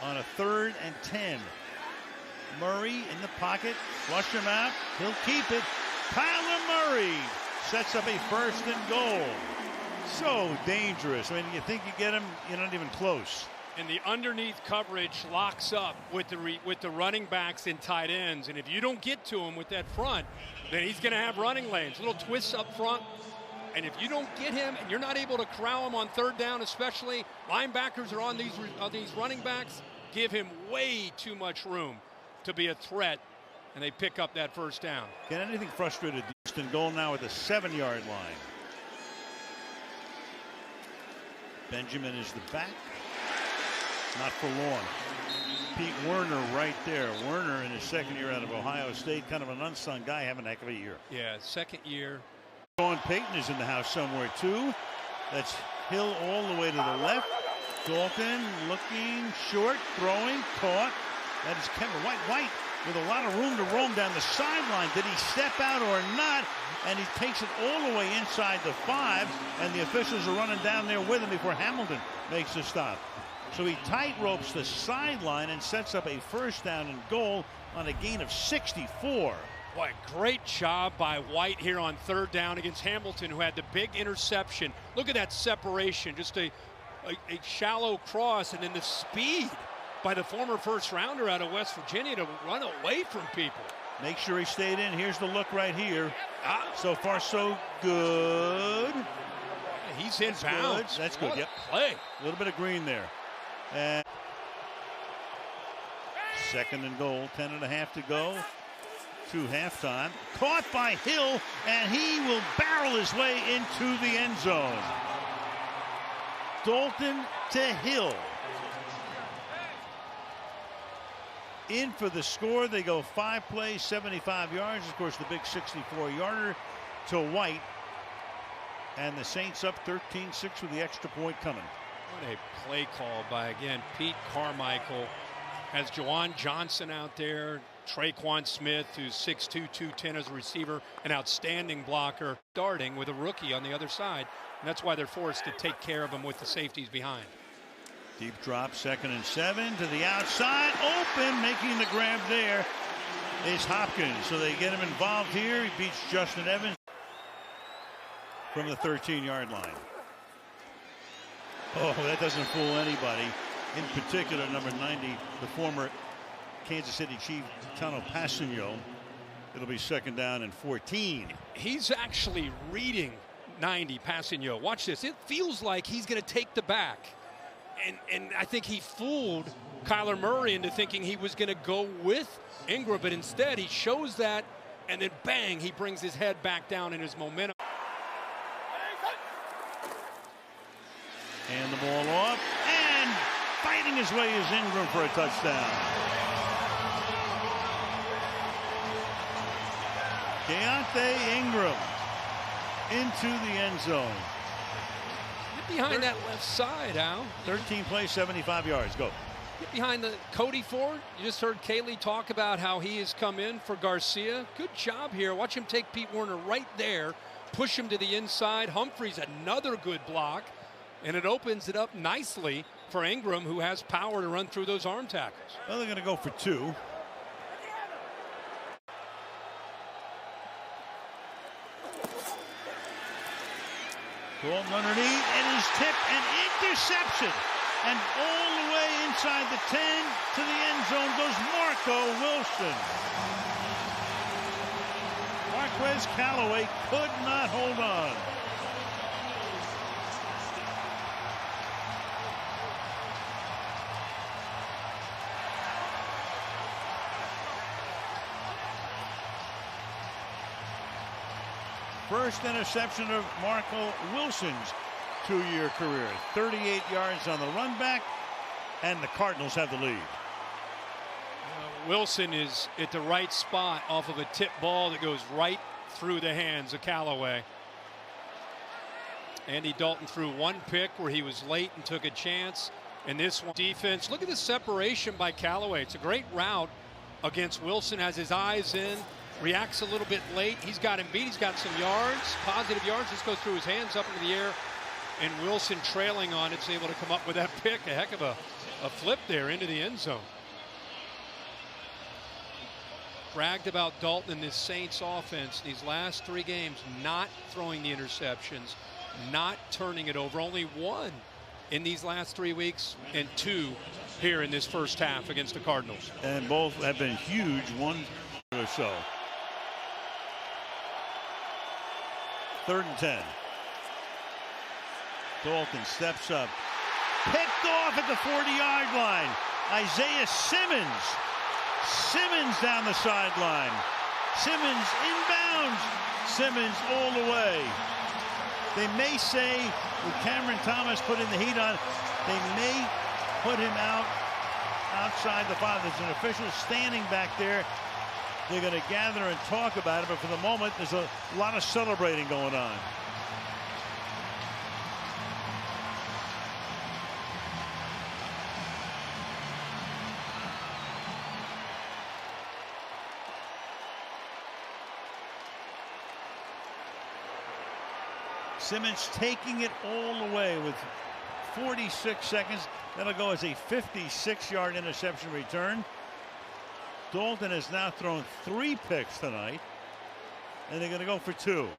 on a 3rd and 10. Murray in the pocket, flush him out, he'll keep it. Kyler Murray sets up a 1st and goal. So dangerous. I mean, you think you get him, you're not even close. And the underneath coverage locks up with the running backs and tight ends. And if you don't get to him with that front, then he's going to have running lanes, little twists up front. And if you don't get him and you're not able to corral him on 3rd down, especially linebackers are on these running backs, give him way too much room to be a threat, and they pick up that 1st down. Get anything frustrated? Houston goal now at the 7-yard line. Benjamin is the back. Not for long. Pete Werner right there. Werner in his 2nd year out of Ohio State, kind of an unsung guy, having a heck of a year. Yeah, 2nd year. Sean Payton is in the house somewhere too. That's Hill all the way to the left. Dalton looking short, throwing, caught. That is Kevin White with a lot of room to roam down the sideline. Did he step out or not? And he takes it all the way inside the 5, and the officials are running down there with him before Hamilton makes the stop. So he tight ropes the sideline and sets up a 1st down and goal on a gain of 64. What great job by White here on 3rd down against Hamilton, who had the big interception. Look at that separation, just a shallow cross, and then the speed by the former 1st rounder out of West Virginia to run away from people. Make sure he stayed in. Here's the look right here. So far, so good. He's in bounds. That's good. Yep. Play. A little bit of green there. And 2nd and goal. 10.5 to go to halftime. Caught by Hill, and he will barrel his way into the end zone. Dalton to Hill. In for the score. They go 5 plays, 75 yards. Of course, the big 64-yarder to White. And the Saints up 13-6 with the extra point coming. What a play call by, again, Pete Carmichael. Has Juwan Johnson out there. Traquan Smith, who's 6'2", 210 as a receiver, an outstanding blocker, starting with a rookie on the other side. And that's why they're forced to take care of him with the safeties behind. Deep drop, 2nd and 7 to the outside. Open, making the grab there is Hopkins. So they get him involved here. He beats Justin Evans from the 13-yard line. Oh, that doesn't fool anybody. In particular, number 90, the former Kansas City Chief, Tano Passanio. It'll be 2nd down and 14. He's actually reading 90, Passanio. Watch this. It feels like he's going to take the back. And I think he fooled Kyler Murray into thinking he was going to go with Ingram, but instead he shows that, and then bang, he brings his head back down in his momentum. And the ball off, and fighting his way is Ingram for a touchdown. Keontae Ingram into the end zone. Get behind that left side, Al. 13 plays, 75 yards. Go. Get behind the Cody Ford. You just heard Kaylee talk about how he has come in for Garcia. Good job here. Watch him take Pete Werner right there, push him to the inside. Humphreys, another good block. And it opens it up nicely for Ingram, who has power to run through those arm tackles. Well, they're going to go for 2. Ball underneath, and is tipped, and interception. And all the way inside the 10 to the end zone goes Marco Wilson. Marquez Callaway could not hold on. First interception of Marco Wilson's 2-year career. 38 yards on the run back, and the Cardinals have the lead. Wilson is at the right spot off of a tip ball that goes right through the hands of Callaway. Andy Dalton threw one pick where he was late and took a chance. And this one, defense, look at the separation by Callaway. It's a great route against Wilson, has his eyes in, reacts a little bit late. He's got him beat. He's got some yards, positive yards. This goes through his hands up into the air. And Wilson trailing on it's able to come up with that pick. A heck of a a flip there into the end zone. Bragged about Dalton and this Saints offense these last 3 games, not throwing the interceptions, not turning it over. Only 1 in these last 3 weeks and 2 here in this first half against the Cardinals. And both have been huge, 1 or so. 3rd and 10. Dalton steps up. Picked off at the 40-yard line. Isaiah Simmons. Simmons down the sideline. Simmons inbounds. Simmons all the way. They may say, with Cameron Thomas putting the heat on, they may put him outside the 5. There's an official standing back there. They're going to gather and talk about it, but for the moment, there's a lot of celebrating going on. Simmons taking it all the way with 46 seconds. That'll go as a 56-yard interception return. Dalton has now thrown 3 picks tonight, and they're going to go for 2.